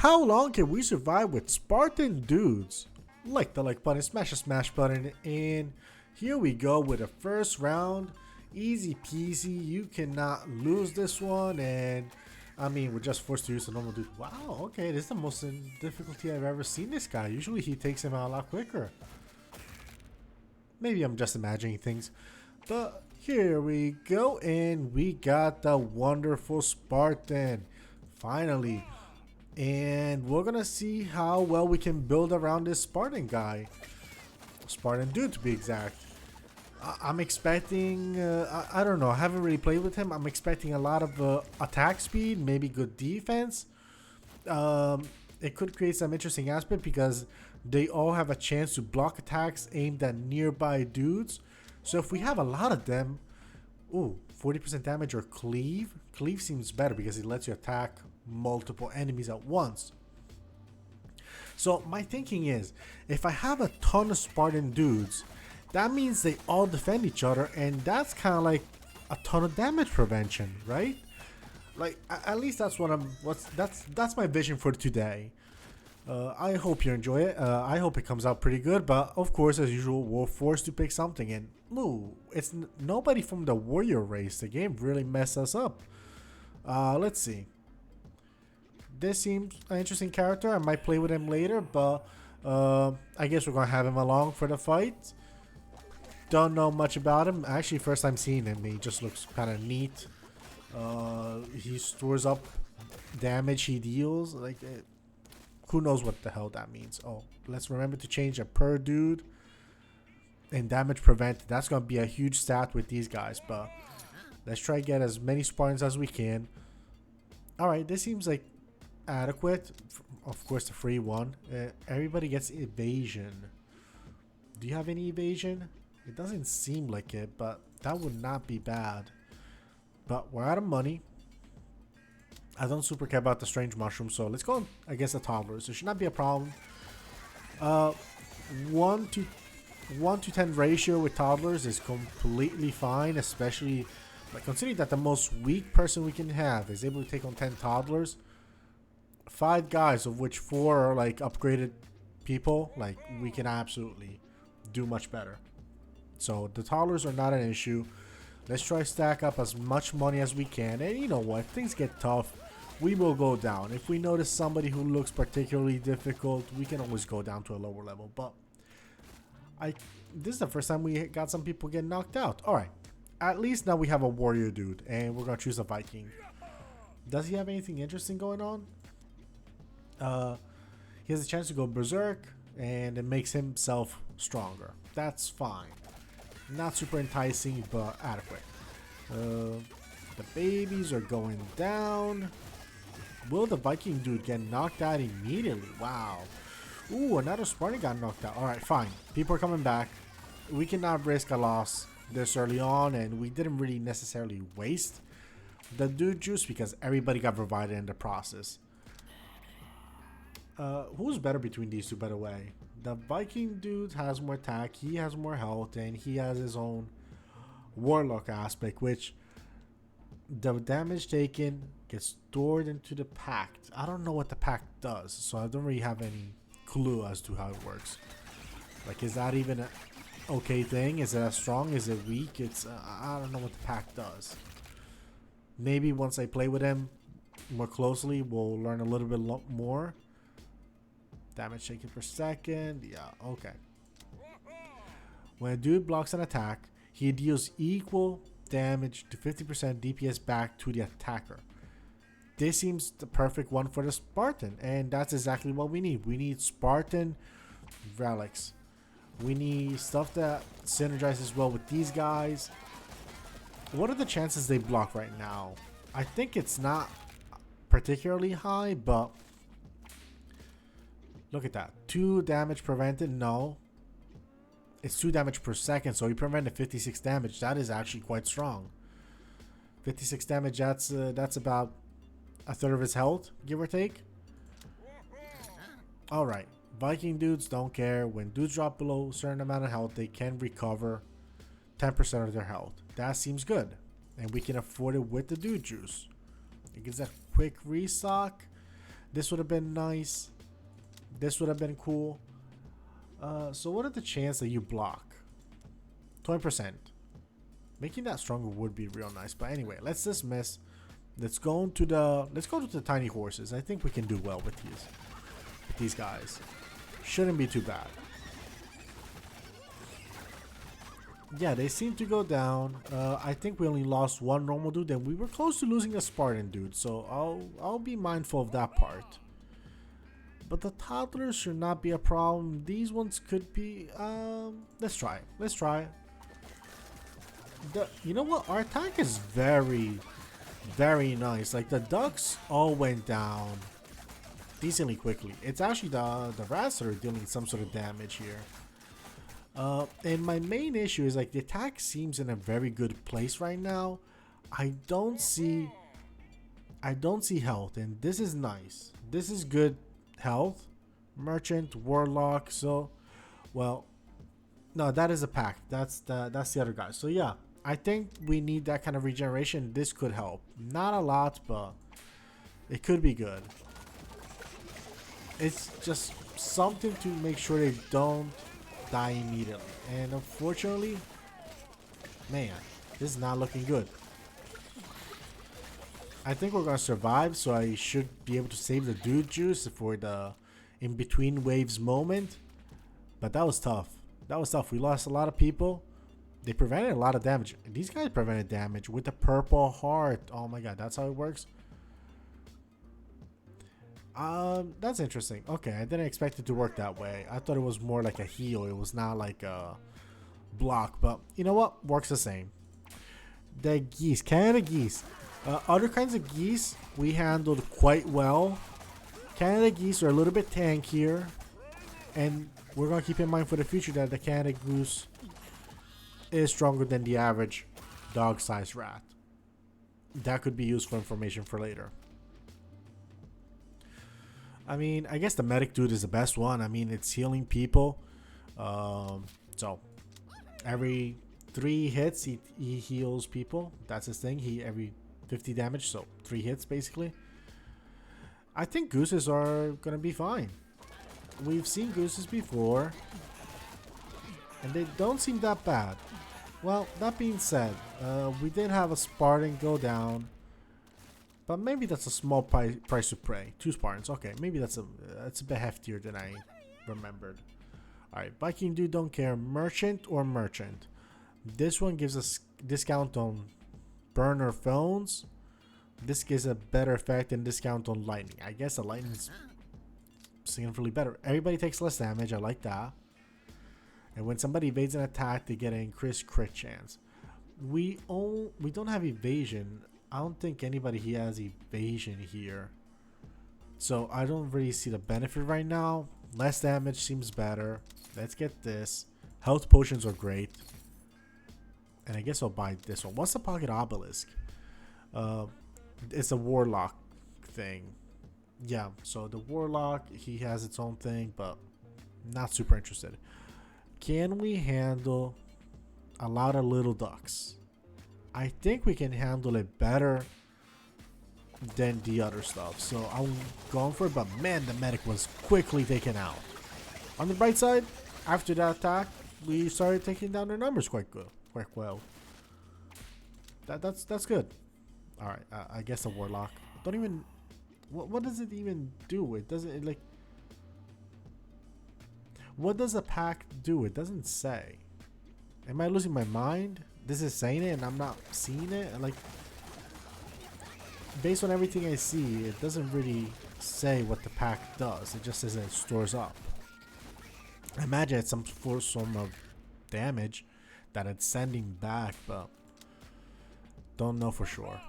How long can we survive with Spartan dudes? Like the like button, smash the smash button, and here we go with the first round. Easy peasy, you cannot lose this one, and I mean, we're just forced to use the normal dude. Wow, okay, this is the most difficulty I've ever seen this guy. Usually he takes him out a lot quicker. Maybe I'm just imagining things. But here we go, and we got the wonderful Spartan. Finally. And we're gonna see how well we can build around this Spartan guy. Spartan dude, to be exact. I'm expecting, I don't know, I haven't really played with him. I'm expecting a lot of attack speed, maybe good defense. It could create some interesting aspect because they all have a chance to block attacks aimed at nearby dudes. So if we have a lot of them, ooh, 40% damage or cleave. Cleave seems better because it lets you attack multiple enemies at once. So my thinking is, if I have a ton of Spartan dudes, that means they all defend each other, and that's kind of like a ton of damage prevention, right? Like at least that's what that's my vision for today. I hope you enjoy it. I hope it comes out pretty good, but of course, as usual, we're forced to pick something. And ooh, it's nobody from the warrior race. The game really messed us up. Let's see. This seems an interesting character. I might play with him later, but I guess we're gonna have him along for the fight. Don't know much about him. Actually, first time seeing him. He just looks kind of neat. He stores up damage he deals. Like, who knows what the hell that means? Oh, let's remember to change a per dude and damage prevent. That's gonna be a huge stat with these guys. But let's try to get as many Spartans as we can. All right, this seems like adequate. Of course, the free one. Everybody gets evasion. Do you have any evasion? It doesn't seem like it, but that would not be bad. But we're out of money. I don't super care about the strange mushroom, so let's go against the toddlers. It should not be a problem. 1 to 10 ratio with toddlers is completely fine, especially like considering that the most weak person we can have is able to take on 10 toddlers. 5 guys, of which 4 are like upgraded people, like we can absolutely do much better. So the toddlers are not an issue. Let's try to stack up as much money as we can. And you know what? If things get tough, we will go down. If we notice somebody who looks particularly difficult, we can always go down to a lower level. But this is the first time we got some people get knocked out. Alright. At least now we have a warrior dude. And we're going to choose a Viking. Does he have anything interesting going on? He has a chance to go berserk. And it makes himself stronger. That's fine. Not super enticing, but adequate. The babies are going down. Will the Viking dude get knocked out immediately? Wow. Ooh, another Spartan got knocked out. Alright, fine. People are coming back. We cannot risk a loss this early on, and we didn't really necessarily waste the dude juice because everybody got revived in the process. Who's better between these two, by the way? The Viking dude has more attack, he has more health, and he has his own warlock aspect, which the damage taken gets stored into the pact. I don't know what the pact does, so I don't really have any clue as to how it works. Like, is that even an okay thing? Is it as strong? Is it weak? It's I don't know what the pact does. Maybe once I play with him more closely, we'll learn a little bit more. Damage taken per second. Yeah, okay. When a dude blocks an attack, he deals equal damage to 50% DPS back to the attacker. This seems the perfect one for the Spartan, and that's exactly what we need. We need Spartan relics. We need stuff that synergizes well with these guys. What are the chances they block right now? I think it's not particularly high, but look at that. 2 damage prevented. No. It's 2 damage per second, so he prevented 56 damage. That is actually quite strong. 56 damage, that's about a third of his health, give or take. Alright. Viking dudes don't care. When dudes drop below a certain amount of health, they can recover 10% of their health. That seems good. And we can afford it with the dude juice. It gives a quick restock. This would have been nice. This would have been cool. So what are the chances that you block? 20%. Making that stronger would be real nice. But anyway, let's dismiss. Let's go to the tiny horses. I think we can do well with these guys. Shouldn't be too bad. Yeah, they seem to go down. I think we only lost one normal dude, and we were close to losing a Spartan dude. So I'll be mindful of that part. But the toddlers should not be a problem. These ones could be. Let's try. Let's try. You know what? Our attack is very, very nice. Like the ducks all went down decently quickly. It's actually the rats that are dealing some sort of damage here. And my main issue is like the attack seems in a very good place right now. I don't see health, and this is nice. This is good health. Merchant, warlock. So, well, no, that is a pack. That's the other guy. So yeah, I think we need that kind of regeneration. This could help. Not a lot, but it could be good. It's just something to make sure they don't die immediately. And unfortunately, man, this is not looking good. I think we're gonna survive, so I should be able to save the dude juice for the in between waves moment. But that was tough. That was tough. We lost a lot of people. They prevented a lot of damage. These guys prevented damage with the purple heart. Oh my god, that's how it works. That's interesting. Okay, I didn't expect it to work that way. I thought it was more like a heal. It was not like a block. But you know what? Works the same. The geese. Canada geese. Other kinds of geese we handled quite well. Canada geese are a little bit tankier. And we're going to keep in mind for the future that the Canada goose is stronger than the average dog-sized rat. That could be useful information for later. I mean, I guess the medic dude is the best one. I mean, it's healing people. So, every 3 hits, he heals people. That's his thing. Every 50 damage, so 3 hits basically. I think gooses are going to be fine. We've seen gooses before, and they don't seem that bad. Well, that being said, we did have a Spartan go down. But maybe that's a small price to pay. 2 Spartans. Okay, maybe that's a bit heftier than I remembered. Alright, Viking dude don't care. Merchant or merchant. This one gives us discount on burner phones. This gives a better effect than discount on lightning. I guess the lightning is significantly better. Everybody takes less damage. I like that. And when somebody evades an attack, they get an increased crit chance. We don't have evasion. I don't think anybody here has evasion here. So I don't really see the benefit right now. Less damage seems better. Let's get this. Health potions are great. And I guess I'll buy this one. What's the pocket obelisk? It's a warlock thing. Yeah, so the warlock, he has its own thing, but not super interested. Can we handle a lot of little ducks? I think we can handle it better than the other stuff. So I'm going for it, but man, the medic was quickly taken out. On the bright side, after that attack, we started taking down their numbers quite well. That's good. All right, I guess a warlock. Don't even. What does it even do? It doesn't like. What does a pack do? It doesn't say. Am I losing my mind? This is saying it and I'm not seeing it. Like, based on everything I see, it doesn't really say what the pack does. It just says that it stores up. I imagine it's some form of damage that it's sending back, but don't know for sure.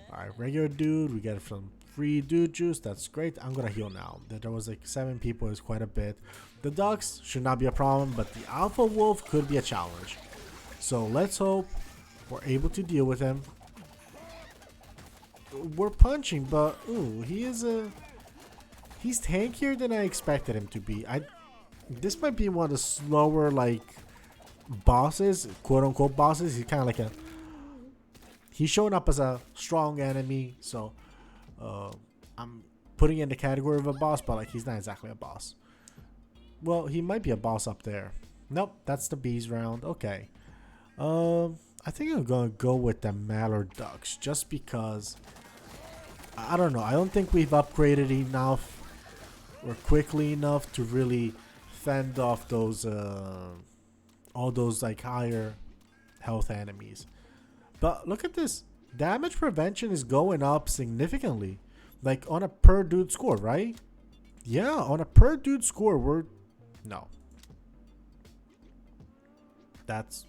Alright, regular dude, we get some free dude juice. That's great. I'm gonna heal now. There was like 7 people, is quite a bit. The ducks should not be a problem, but the alpha wolf could be a challenge. So let's hope we're able to deal with him. We're punching, but ooh, he's tankier than I expected him to be. This might be one of the slower like bosses, quote unquote bosses. He's kind of like he's showing up as a strong enemy, so I'm putting in the category of a boss, but like he's not exactly a boss. Well, he might be a boss up there. Nope, that's the bees round. Okay. I think I'm gonna go with the mallard ducks just because I don't know. I don't think we've upgraded enough or quickly enough to really fend off those all those like higher health enemies. But look at this. Damage prevention is going up significantly. Like on a per dude score, right? Yeah, on a per dude score, we're no. That's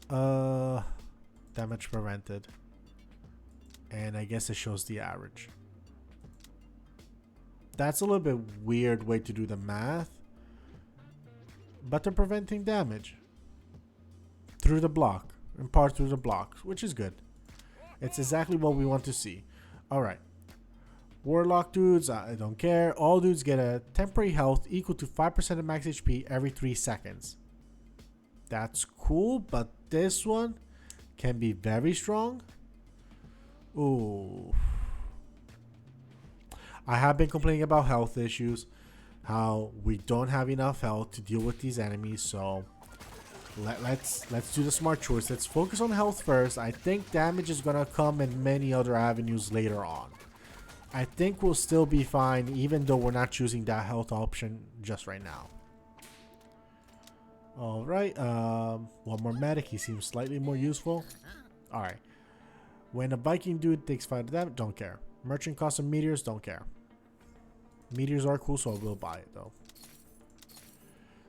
damage prevented. And I guess it shows the average. That's a little bit weird way to do the math. But they're preventing damage through the block, in part through the blocks, which is good. It's exactly what we want to see. Alright. Warlock dudes, I don't care. All dudes get a temporary health equal to 5% of max HP every 3 seconds. That's cool, but this one can be very strong. Ooh. I have been complaining about health issues, how we don't have enough health to deal with these enemies, so let's do the smart choice. Let's focus on health first. I think damage is gonna come in many other avenues later on. I think we'll still be fine even though we're not choosing that health option just right now. Alright, one more medic. He seems slightly more useful. Alright. When a Viking dude takes 5 damage, don't care. Merchant costs some meteors, don't care. Meteors are cool, so I will buy it though.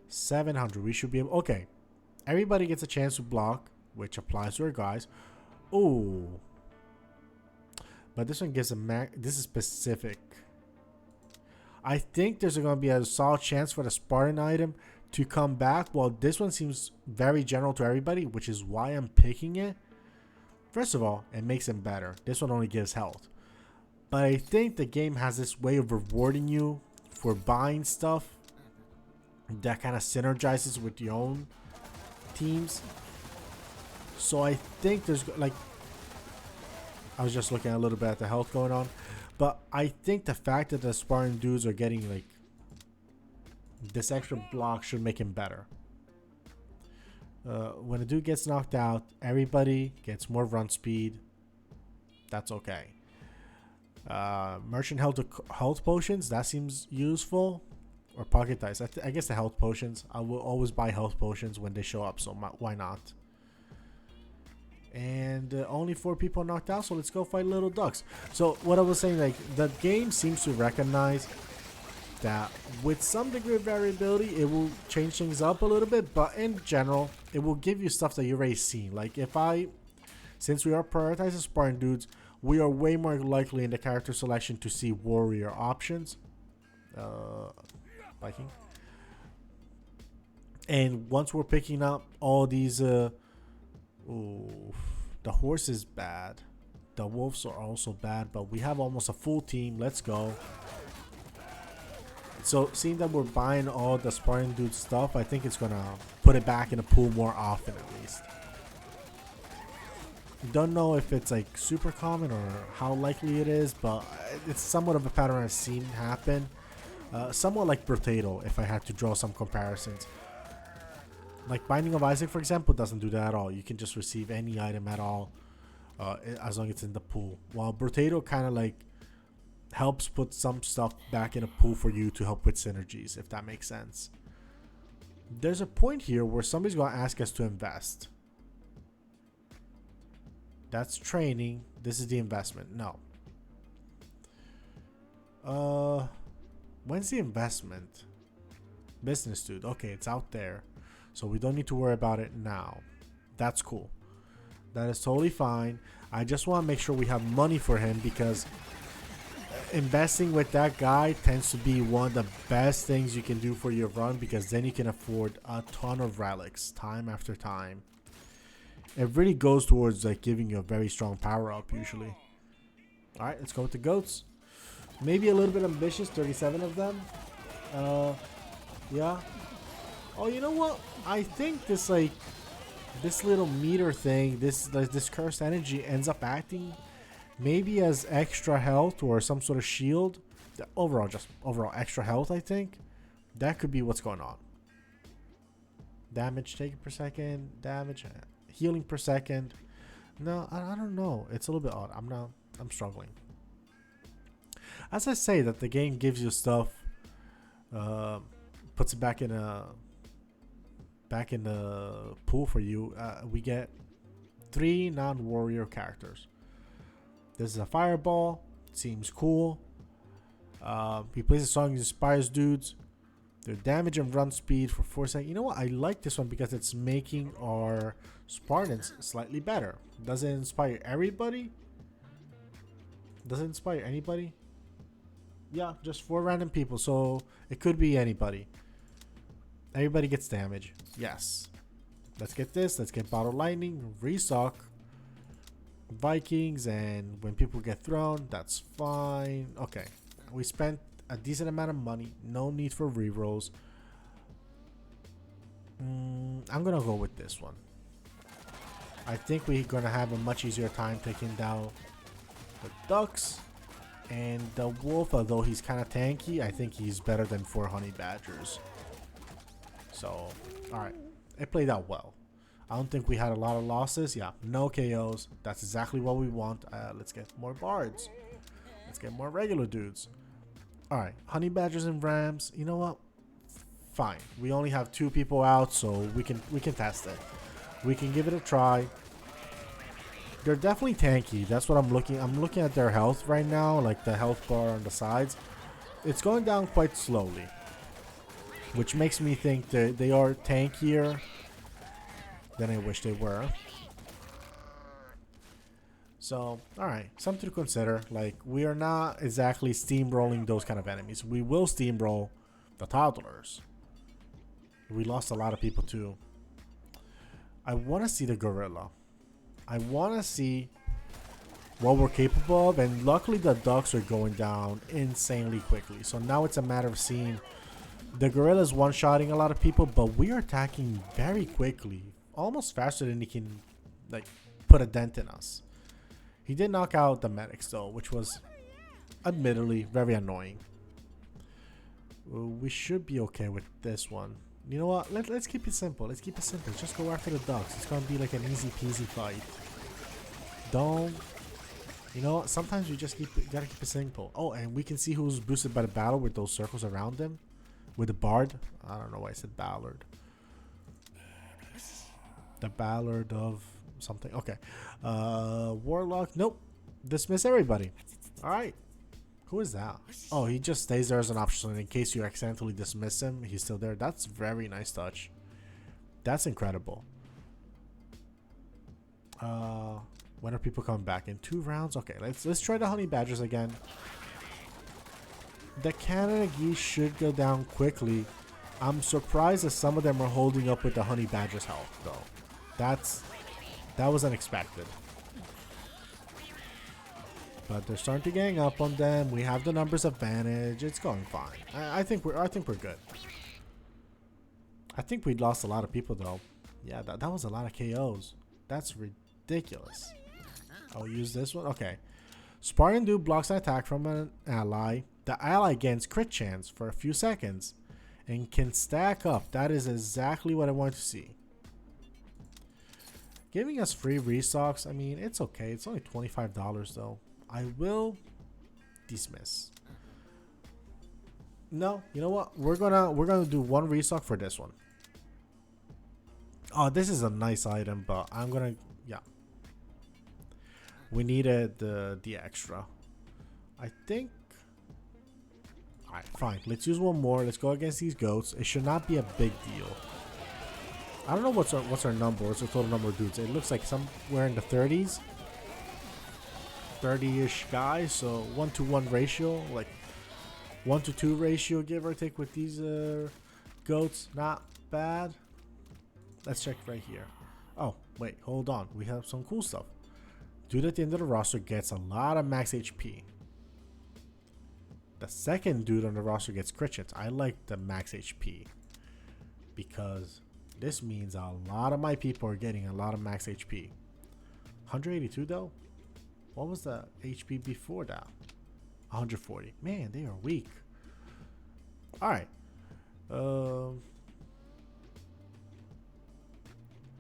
700, we should be able... Okay. Everybody gets a chance to block, which applies to our guys. Ooh. But this one gives a max... This is specific. I think there's going to be a solid chance for the Spartan item to come back. Well, this one seems very general to everybody, which is why I'm picking it. First of all, it makes him better. This one only gives health. But I think the game has this way of rewarding you for buying stuff that kind of synergizes with your own teams. So I think there's like... I was just looking a little bit at the health going on. But I think the fact that the Spartan dudes are getting like this extra block should make him better. When a dude gets knocked out, everybody gets more run speed. That's okay. Merchant health potions, that seems useful. Or pocket dice. I guess the health potions. I will always buy health potions when they show up, so why not? And only 4 people knocked out, so let's go fight little ducks. So what I was saying, like the game seems to recognize that with some degree of variability, it will change things up a little bit, but in general, it will give you stuff that you've already seen. Like since we are prioritizing Spartan dudes, we are way more likely in the character selection to see warrior options. Viking. And once we're picking up all these, ooh, the horse is bad. The wolves are also bad, but we have almost a full team. Let's go. So seeing that we're buying all the Spartan dude stuff, I think it's gonna put it back in the pool more often at least. Don't know if it's like super common or how likely it is, but it's somewhat of a pattern I've seen happen. Somewhat like Potato, if I had to draw some comparisons. Like Binding of Isaac, for example, doesn't do that at all. You can just receive any item at all as long as it's in the pool. While Potato kind of like helps put some stuff back in a pool for you to help with synergies, if that makes sense. There's a point here where somebody's going to ask us to invest. That's training. This is the investment. No. When's the investment? Business dude. Okay, it's out there. So we don't need to worry about it now. That's cool. That is totally fine. I just want to make sure we have money for him, because investing with that guy tends to be one of the best things you can do for your run, because then you can afford a ton of relics time after time. It really goes towards like giving you a very strong power up usually. Alright, let's go with the goats. Maybe a little bit ambitious, 37 of them. Yeah. Oh, you know what? I think this little meter thing, this cursed energy ends up acting maybe as extra health or some sort of shield. Overall, just overall extra health, I think. That could be what's going on. Damage taken per second. Damage. Healing per second. No, I don't know. It's a little bit odd. I'm struggling. As I say that the game gives you stuff, puts it back in the pool for you. We get 3 non-warrior characters. This is a fireball. Seems cool. He plays a song, inspires dudes. Their damage and run speed for 4 seconds. You know what? I like this one because it's making our Spartans slightly better. Does it inspire everybody? Does it inspire anybody? Yeah, just 4 random people. So it could be anybody. Everybody gets damage. Yes. Let's get this. Let's get Bottle Lightning. Restock. Vikings. And when people get thrown, that's fine. Okay. We spent a decent amount of money. No need for rerolls. I'm going to go with this one. I think we're going to have a much easier time taking down the ducks. And the wolf, although he's kind of tanky, I think he's better than 4 honey badgers. So, alright. It played out well. I don't think we had a lot of losses. Yeah, no KOs. That's exactly what we want. Let's get more bards. Let's get more regular dudes. Alright, honey badgers and rams. You know what? Fine. We only have 2 people out, so we can test it. We can give it a try. They're definitely tanky. That's what I'm looking. I'm looking at their health right now, like the health bar on the sides. It's going down quite slowly, which makes me think that they are tankier than I wish they were. So, alright, something to consider. Like, we are not exactly steamrolling those kind of enemies. We will steamroll the toddlers. We lost a lot of people too. I want to see the gorilla. I want to see what we're capable of. And luckily the ducks are going down insanely quickly. So now it's a matter of seeing. The gorilla's one-shotting a lot of people, but we are attacking very quickly. Almost faster than he can, like, put a dent in us. He did knock out the medics though, which was admittedly very annoying. We should be okay with this one. You know what? Let's keep it simple. Let's keep it simple. Just go after the ducks. It's gonna be like an easy peasy fight. Don't. You know what? Sometimes you just gotta keep it simple. Oh, and we can see who's boosted by the battle with those circles around them. With the bard. I don't know why I said ballard. The ballard of something. Okay. Warlock. Nope. Dismiss everybody. Alright. Who is that? Oh, he just stays there as an option in case you accidentally dismiss him. He's still there. That's very nice touch. That's incredible. When are people coming back? In 2 rounds? Okay, let's try the honey badgers again. The Canada geese should go down quickly. I'm surprised that some of them are holding up with the honey badgers health though. That was unexpected. But they're starting to gang up on them. We have the numbers advantage. It's going fine. I think we're good. I think we lost a lot of people though. Yeah, that was a lot of KOs. That's ridiculous. I'll use this one. Okay. Spartan dude blocks an attack from an ally. The ally gains crit chance for a few seconds and can stack up. That is exactly what I want to see. Giving us free restocks, I mean, it's okay. It's only $25 though. I will dismiss. No, you know what? We're gonna do 1 restock for this one. Oh, this is a nice item, but I'm gonna, yeah. We needed the extra. I think. Alright, fine. Let's use 1 more. Let's go against these goats. It should not be a big deal. I don't know what's our number. What's the total number of dudes? It looks like somewhere in the 30s. 30-ish guys. So 1-to-1 ratio, like 1-to-2 ratio, give or take, with these goats. Not bad. Let's check right here. Oh, wait, hold on. We have some cool stuff. Dude at the end of the roster gets a lot of max HP. The second dude on the roster gets crit chance. I like the max HP because this means a lot of my people are getting a lot of max HP. 182 though? What was the HP before that? 140. Man, they are weak. Alright.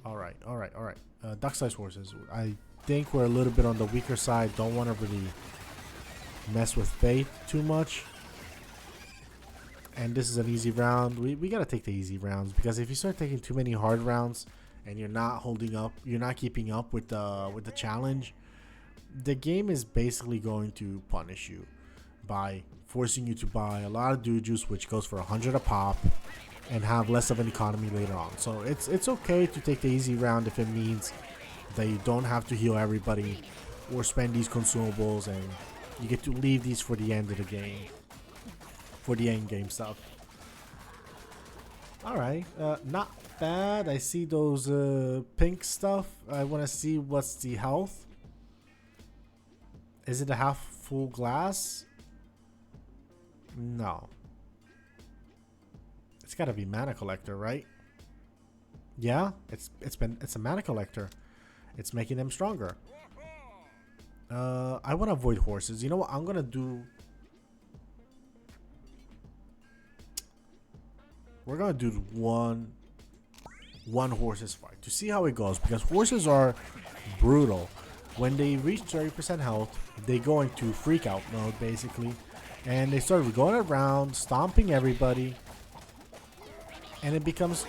Alright. Duck-sized horses. I think we're a little bit on the weaker side. Don't want to really mess with Faith too much. And this is an easy round. We gotta take the easy rounds, because if you start taking too many hard rounds and you're not holding up, you're not keeping up with the challenge, the game is basically going to punish you by forcing you to buy a lot of dude juice, which goes for 100 a pop, and have less of an economy later on. So it's okay to take the easy round if it means that you don't have to heal everybody or spend these consumables, and you get to leave these for the end of the game, for the end game stuff. Alright, not bad. I see those pink stuff. I want to see what's the health. Is it a half full glass? No. It's gotta be mana collector, right? Yeah, it's a mana collector. It's making them stronger. I want to avoid horses. You know what? I'm gonna do. We're gonna do one horses fight to see how it goes, because horses are brutal. When they reach 30% health, they go into freak out mode basically, and they start going around stomping everybody, and it becomes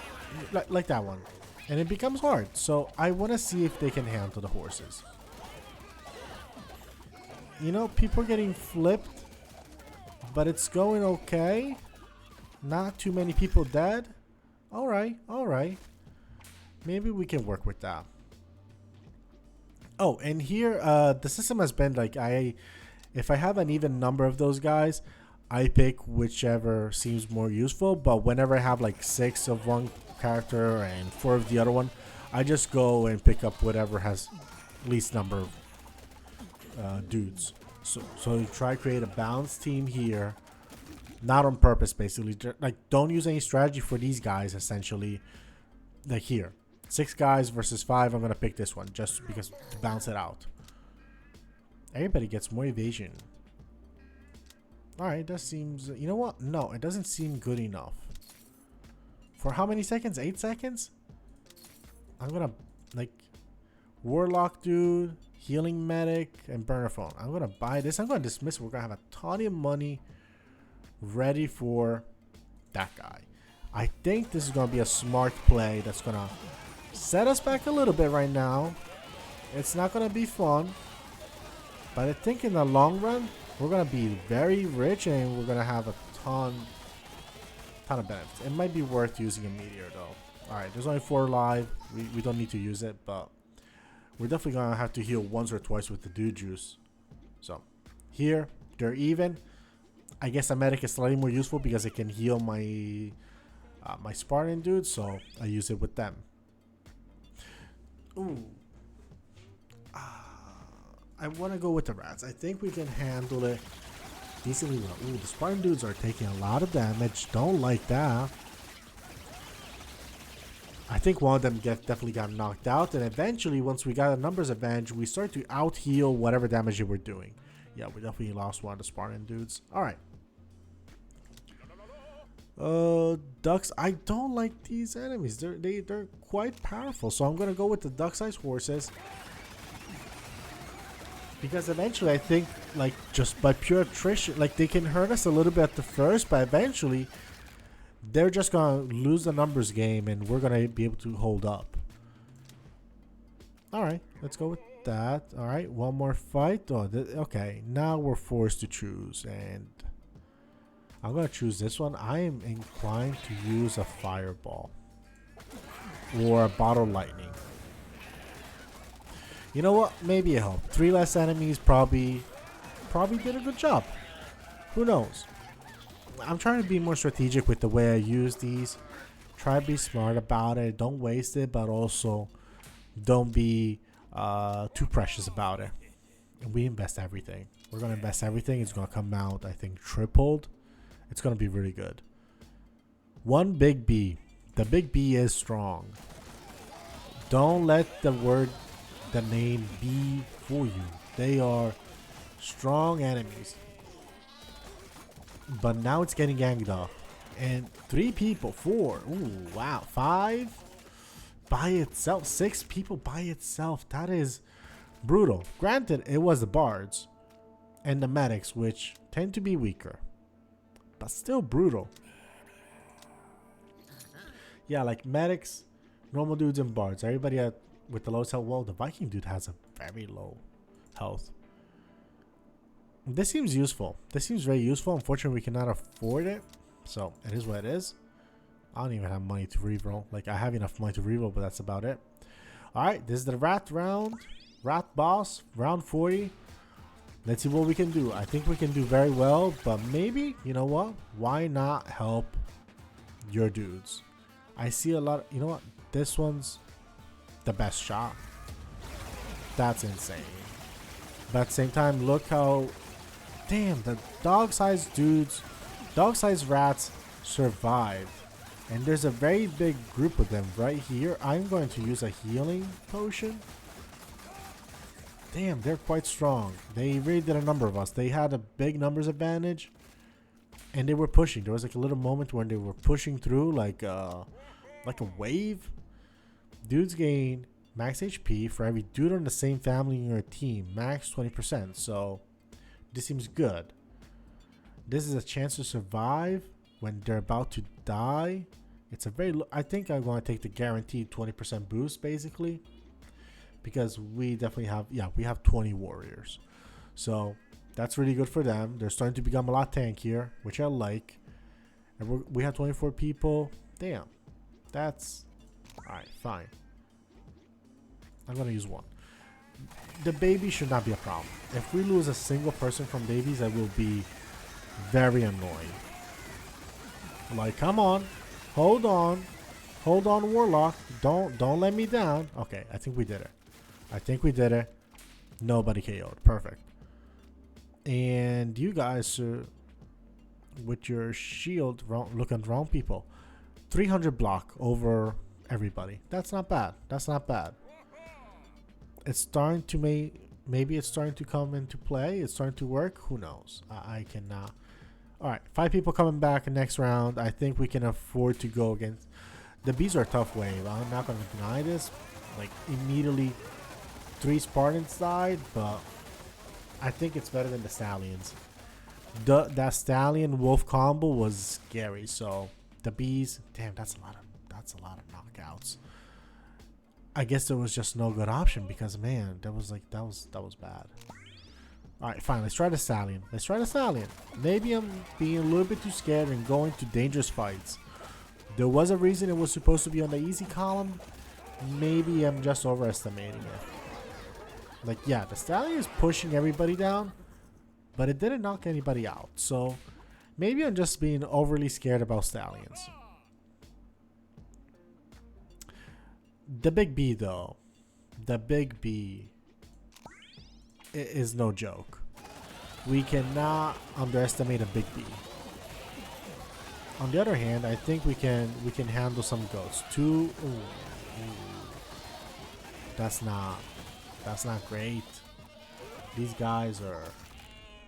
like that one, and it becomes hard. So I want to see if they can handle the horses. You know, people are getting flipped, but it's going okay. Not too many people dead. Alright. Maybe we can work with that. Oh, and here, the system has been like, if I have an even number of those guys, I pick whichever seems more useful. But whenever I have like 6 of one character and 4 of the other one, I just go and pick up whatever has least number of dudes. So you try to create a balanced team here. Not on purpose, basically. Like, don't use any strategy for these guys, essentially. Like here. 6 guys versus 5. I'm going to pick this one just because to balance it out. Everybody gets more evasion. Alright, that seems... You know what? No, it doesn't seem good enough. For how many seconds? 8 seconds? I'm going to, like... Warlock dude, healing medic, and burner phone. I'm going to buy this. I'm going to dismiss it. We're going to have a ton of money ready for that guy. I think this is going to be a smart play that's going to set us back a little bit right now. It's not going to be fun, but I think in the long run we're going to be very rich, and we're going to have a ton of benefits. It might be worth using a meteor though. Alright, there's only 4 live. We don't need to use it, but we're definitely going to have to heal once or twice with the dude juice. So here they're even. I guess a medic is slightly more useful because it can heal my my Spartan dudes, so I use it with them. Ooh. I want to go with the rats. I think we can handle it decently well. Ooh, the Spartan dudes are taking a lot of damage. Don't like that. I think one of them definitely got knocked out, and eventually, once we got a numbers advantage, we start to out heal whatever damage they were doing. Yeah, we definitely lost one of the Spartan dudes. Alright. Ducks. I don't like these enemies. They're quite powerful, so I'm gonna go with the duck-sized horses, because eventually I think, like, just by pure attrition, like, they can hurt us a little bit at the first, but eventually they're just gonna lose the numbers game, and we're gonna be able to hold up. All right, let's go with that. All right, one more fight. Oh, okay. Now we're forced to choose, and I'm gonna choose this one. I am inclined to use a fireball or a bottle lightning. You know what? Maybe it helped. 3 less enemies probably did a good job. Who knows? I'm trying to be more strategic with the way I use these. Try to be smart about it. Don't waste it, but also don't be too precious about it. And we invest everything. We're gonna invest everything. It's gonna come out, I think, tripled. It's gonna be really good. One big B. The big B is strong. Don't let the name B fool you. They are strong enemies. But now it's getting ganged up. And 3 people, 4. Ooh, wow. 5 by itself. 6 people by itself. That is brutal. Granted, it was the bards and the medics, which tend to be weaker. But still brutal. Yeah, like medics, normal dudes, and bards. Everybody with the lowest health. Well, the Viking dude has a very low health. This seems useful. This seems very useful. Unfortunately, we cannot afford it. So, it is what it is. I don't even have money to reroll. Like, I have enough money to reroll, but that's about it. Alright, this is the rat round. Rat boss, round 40. Let's see what we can do. I think we can do very well, but maybe, you know what? Why not help your dudes? I see a lot. You know what? This one's the best shot. That's insane. But at the same time, look how... Damn, the dog-sized dudes, dog-sized rats survived. And there's a very big group of them right here. I'm going to use a healing potion. Damn, they're quite strong. They really did a number of us. They had a big numbers advantage. And they were pushing. There was like a little moment when they were pushing through like a wave. Dudes gain max HP for every dude on the same family in your team. Max 20%. So this seems good. This is a chance to survive when they're about to die. It's a very I think I'm going to take the guaranteed 20% boost basically. Because we definitely have, yeah, we have 20 warriors. So that's really good for them. They're starting to become a lot tankier, which I like. And we have 24 people. Damn. That's... Alright, fine. I'm going to use 1. The baby should not be a problem. If we lose a single person from babies, that will be very annoying. Like, come on. Hold on. Hold on, Warlock. Don't let me down. Okay, I think we did it. I think we did it. Nobody KO'd. Perfect. And you guys, with your shield, looking wrong people. 300 block over everybody. That's not bad. That's not bad. It's starting to maybe it's starting to come into play. It's starting to work. Who knows? I cannot. All right, 5 people coming back next round. I think we can afford to go against. The bees are a tough wave. I'm not going to deny this. Like immediately, 3 Spartans died, but I think it's better than the Stallions. That Stallion Wolf combo was scary. So the bees, damn, that's a lot of knockouts. I guess there was just no good option because man, that was bad. All right, fine. Let's try the Stallion. Let's try the Stallion. Maybe I'm being a little bit too scared and going to dangerous fights. There was a reason it was supposed to be on the easy column. Maybe I'm just overestimating it. Like, yeah, the Stallion is pushing everybody down, but it didn't knock anybody out. So maybe I'm just being overly scared about Stallions. The big B, though. The big B is no joke. We cannot underestimate a big B. On the other hand, I think we can handle some goats. 2. Ooh. That's not great. These guys are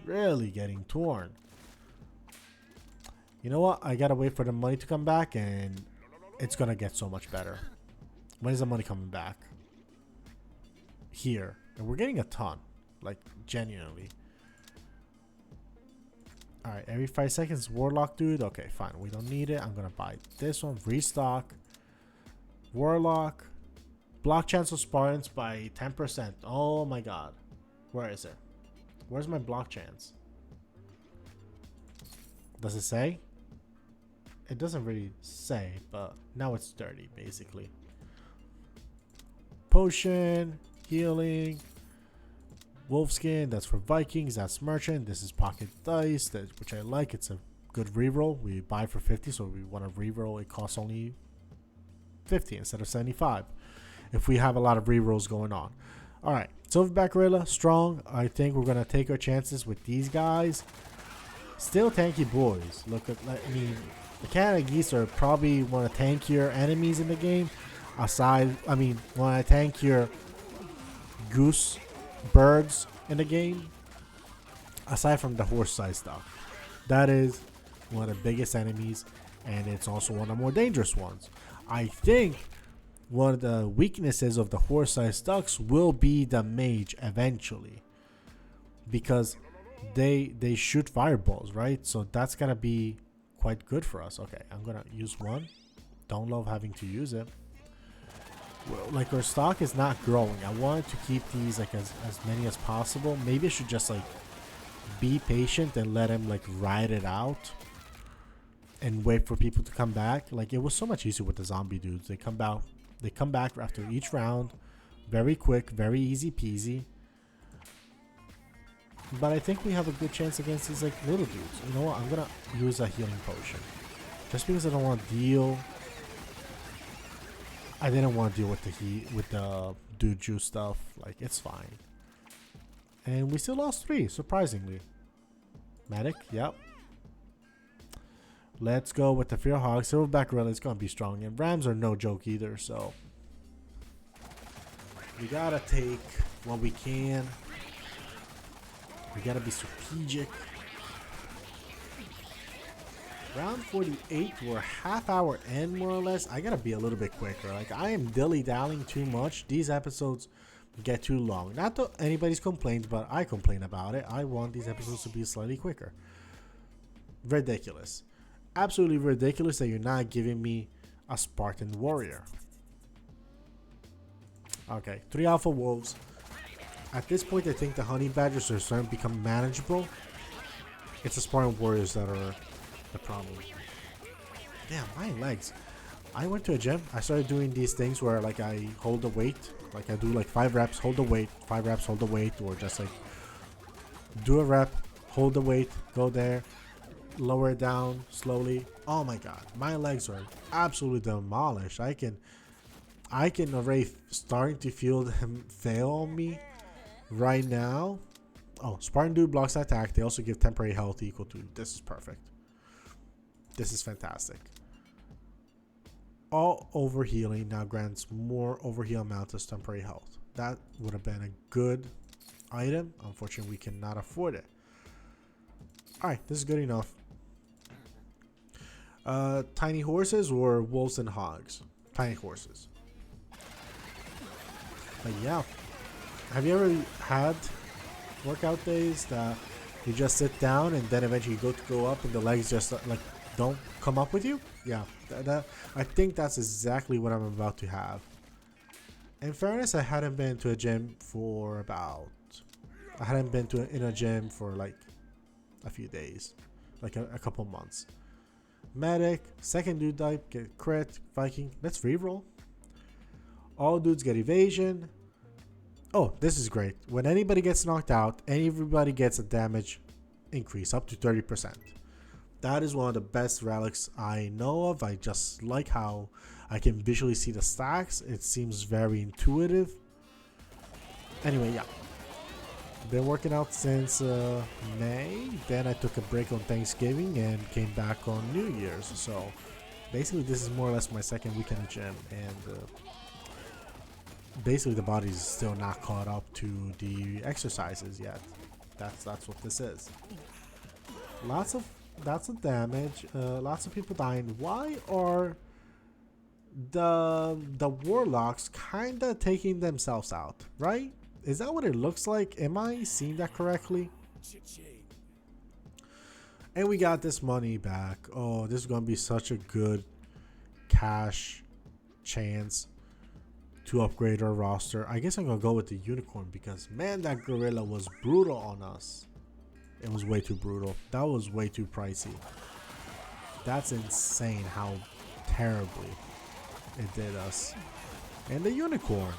really getting torn. You know what? I gotta wait for the money to come back, and it's gonna get so much better. When is the money coming back? Here. And we're getting a ton. Like, genuinely. Alright, every 5 seconds, Warlock dude. Okay, fine. We don't need it. I'm gonna buy this one. Restock. Warlock. Block chance of Spartans by 10%. Oh my god. Where is it? Where's my block chance? Does it say? It doesn't really say, but now it's 30 basically. Potion, healing, wolfskin, that's for Vikings, that's merchant. This is pocket dice, which I like. It's a good reroll. We buy for 50, so we want to reroll. It costs only 50 instead of 75 if we have a lot of rerolls going on. All right, Silverback Gorilla, strong. I think we're gonna take our chances with these guys. Still tanky boys. Look at, I mean, the Canada Geese are probably one of the tankier enemies in the game. Aside, I mean, one of the tankier goose birds in the game, aside from the horse size stuff. That is one of the biggest enemies, and it's also one of the more dangerous ones. I think one of the weaknesses of the horse sized ducks will be the mage eventually, because they shoot fireballs, right? So that's gonna be quite good for us. Okay, I'm gonna use one. Don't love having to use it. Well, like, our stock is not growing. I wanted to keep these like as many as possible. Maybe I should just like be patient and let him like ride it out and wait for people to come back. Like, it was so much easier with the zombie dudes. They come back after each round, very quick, very easy peasy. But I think we have a good chance against these like little dudes. You know what? I'm gonna use a healing potion, just because I don't want to deal. I didn't want to deal with the dude juice stuff. Like, it's fine. And we still lost 3, surprisingly. Medic, yep. Let's go with the Fear Hog. Silverback Gorilla is going to be strong. And Rams are no joke either, so we got to take what we can. We got to be strategic. Round 48, we're half hour in, more or less. I gotta be a little bit quicker. Like, I am dilly-dallying too much. These episodes get too long. Not that anybody's complained, but I complain about it. I want these episodes to be slightly quicker. Ridiculous. Absolutely ridiculous that you're not giving me a Spartan warrior. Okay, 3 alpha wolves. At this point, I think the honey badgers are starting to become manageable. It's the Spartan warriors that are the problem. Damn, my legs. I went to a gym. I started doing these things where like I hold the weight. Like, I do like 5 reps, hold the weight, 5 reps, hold the weight, or just like do a rep, hold the weight, go there, lower it down slowly. Oh my god, my legs are absolutely demolished. I can already starting to feel them fail on me right now. Oh, Spartan dude blocks attack. They also give temporary health equal to. This is perfect. This is fantastic. All overhealing now grants more overheal amount as temporary health. That would have been a good item. Unfortunately, we cannot afford it. Alright, this is good enough. Tiny horses or wolves and hogs? Tiny horses. But yeah. Have you ever had workout days that you just sit down and then eventually you go up and the legs just like don't come up with you? Yeah, I think that's exactly what I'm about to have. In fairness, I hadn't been to a gym for about, I hadn't been in a gym for like a few days, like a couple months. Medic, second dude type, get crit, Viking. Let's reroll. All dudes get evasion. Oh, this is great. When anybody gets knocked out, everybody gets a damage increase up to 30%. That is one of the best relics I know of. I just like how I can visually see the stacks. It seems very intuitive. Anyway, yeah. Been working out since May. Then I took a break on Thanksgiving and came back on New Year's. So basically this is more or less my second week in the gym. And basically the body's still not caught up to the exercises yet. That's what this is. Lots of damage, lots of people dying. Why are the warlocks kind of taking themselves out, right? Is that what it looks like? Am I seeing that correctly? And we got this money back. Oh, this is gonna be such a good cash chance to upgrade our roster. I guess I'm gonna go with the unicorn because, man, that gorilla was brutal on us. It was way too brutal. That was way too pricey. That's insane how terribly it did us. And the unicorn,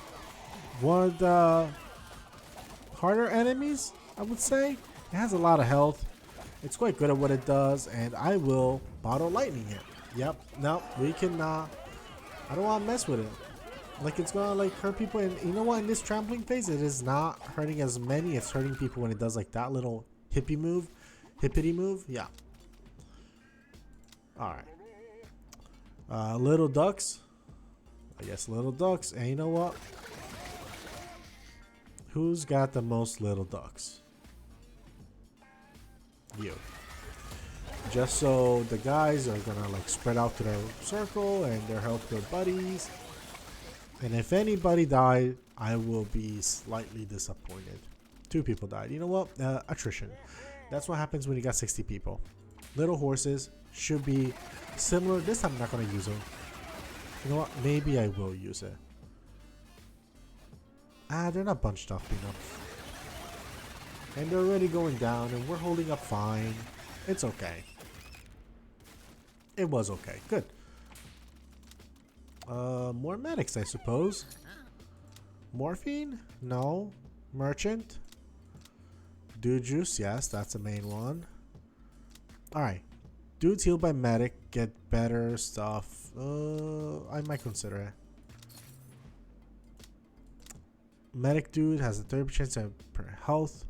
one of the harder enemies, I would say. It has a lot of health. It's quite good at what it does, and I will bottle lightning it. Yep. No, we cannot. I don't want to mess with it. Like, it's gonna like hurt people, and you know what? In this trampling phase, it is not hurting as many. It's hurting people when it does like that little hippity move. Yeah. All right. Little ducks. I guess little ducks. And you know what? Who's got the most little ducks? You. Just so the guys are gonna like spread out to their circle and they'll help their buddies. And if anybody died, I will be slightly disappointed. 2 people died. You know what? Attrition. That's what happens when you got 60 people. Little horses should be similar. This time I'm not gonna use them. You know what? Maybe I will use it. They're not bunched up enough. And they're already going down and we're holding up fine. It's okay. It was okay. Good. More medics, I suppose. Morphine? No. Merchant? Dude juice? Yes, that's the main one. Alright. Dudes healed by medic get better stuff. I might consider it. Medic dude has a 30% per health.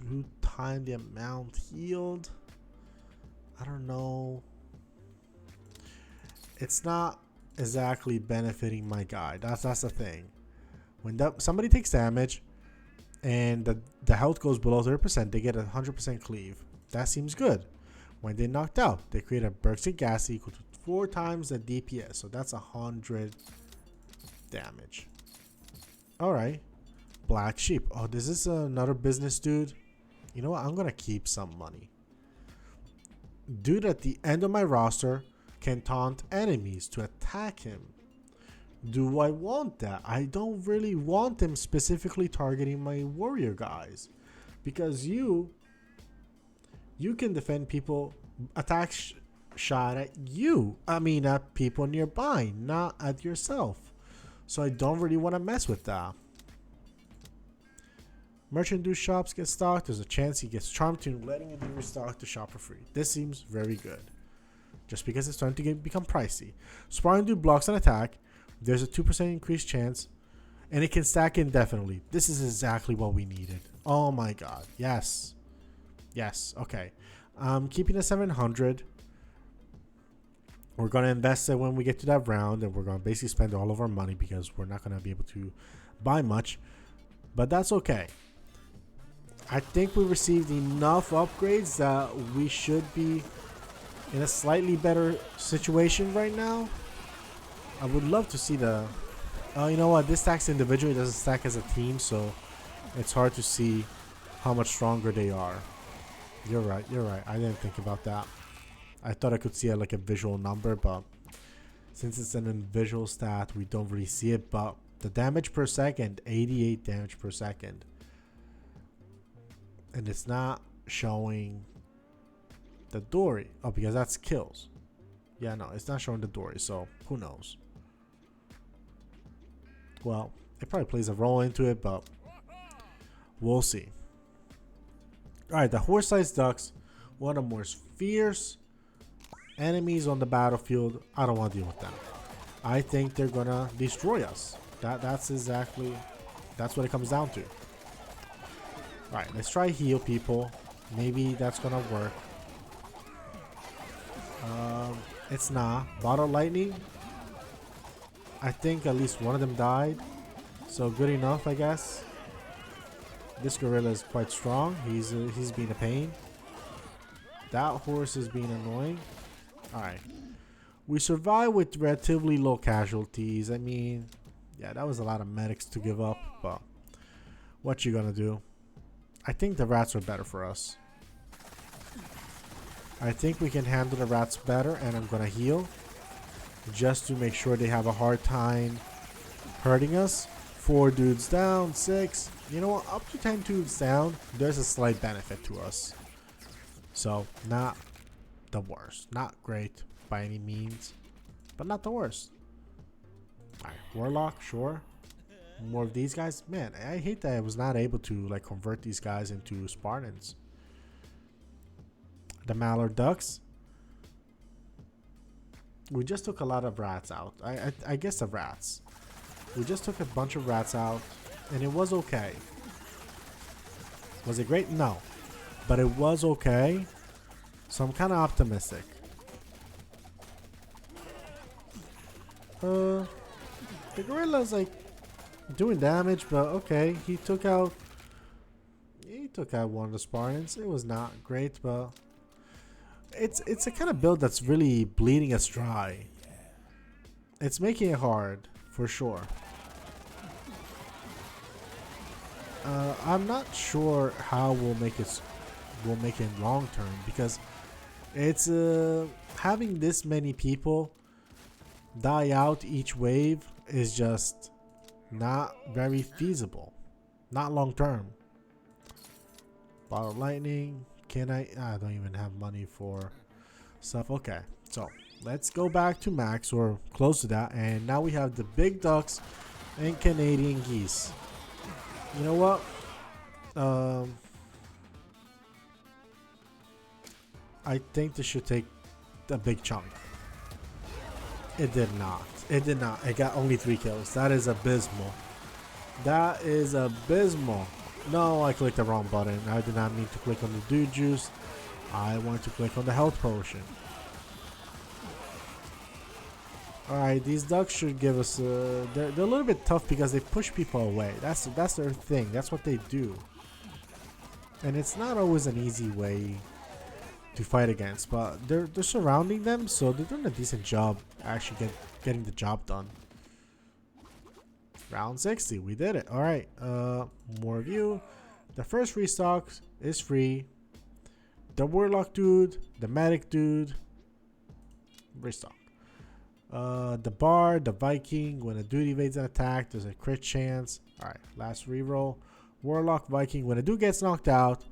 2 times the amount healed. I don't know. It's not exactly benefiting my guy. That's the thing. When somebody takes damage and the health goes below 30%, they get a 100% cleave. That seems good. When they're knocked out, they create a burst of gas equal to 4 times the DPS. So that's 100 damage. Alright. Black sheep. Oh, this is another business dude. You know what? I'm going to keep some money. Dude at the end of my roster can taunt enemies to attack him. Do I want that? I don't really want them specifically targeting my warrior guys. Because you can defend people, attack shot at you. I mean at people nearby, not at yourself. So I don't really want to mess with that. Merchant dude shops get stocked. There's a chance he gets charmed to letting it be restocked the shop for free. This seems very good. Just because it's starting to become pricey. Spartan dude blocks an attack. There's a 2% increased chance. And it can stack indefinitely. This is exactly what we needed. Oh my god. Yes. Yes. Okay. Keeping the 700. We're going to invest it when we get to that round. And we're going to basically spend all of our money because we're not going to be able to buy much. But that's okay. I think we received enough upgrades that we should be in a slightly better situation right now. I would love to see the... you know what? This stacks individually. It doesn't stack as a team. So it's hard to see how much stronger they are. You're right. You're right. I didn't think about that. I thought I could see like a visual number. But since it's an invisual stat, we don't really see it. But the damage per second, 88 damage per second. And it's not showing the Dory. Oh, because that's kills. Yeah, no, it's not showing the Dory. So who knows? Well, it probably plays a role into it, but we'll see. Alright, the horse-sized ducks, one of the more fierce enemies on the battlefield. I don't want to deal with them. I think they're gonna destroy us. That's what it comes down to. Alright, let's try heal people. Maybe that's gonna work. It's not. Bottle lightning. I think at least one of them died. So good enough, I guess. This gorilla is quite strong. He's being a pain. That horse is being annoying. Alright. We survived with relatively low casualties. I mean, yeah, that was a lot of medics to give up, but what you gonna do? I think the rats are better for us. I think we can handle the rats better, and I'm gonna heal just to make sure they have a hard time hurting us. 4 dudes down, 6. You know what? Up to 10 dudes down, there's a slight benefit to us. So, not the worst. Not great by any means, but not the worst. Alright, Warlock, sure. More of these guys. Man, I hate that I was not able to like convert these guys into Spartans. The Mallard Ducks. We just took a lot of rats out. I guess the rats. We just took a bunch of rats out, and it was okay. Was it great? No. But it was okay. So I'm kind of optimistic. The gorilla's like doing damage, but okay. He took out one of the Spartans. It was not great, but it's a kind of build that's really bleeding us dry. It's making it hard for sure. I'm not sure how we'll make it long term, because it's having this many people die out each wave is just not very feasible, not long term. Bottle lightning. Can I don't even have money for stuff. Okay, so let's go back to max or close to that, and now we have the big ducks and Canadian geese. You know what? I think this should take a big chunk. It did not. It did not. It got only 3 kills. That is abysmal. That is abysmal. No, I clicked the wrong button. I did not mean to click on the dude juice. I want to click on the health potion. Alright, these ducks should give us they're a little bit tough because they push people away. That's their thing. That's what they do. And it's not always an easy way to fight against, but they're surrounding them, so they're doing a decent job actually getting the job done. Round 60, we did it. Alright, more view. The first restock is free. The warlock dude, the medic dude, restock. The bard, the Viking, when a dude evades an attack, there's a crit chance. Alright, last reroll. Warlock, Viking, when a dude gets knocked out,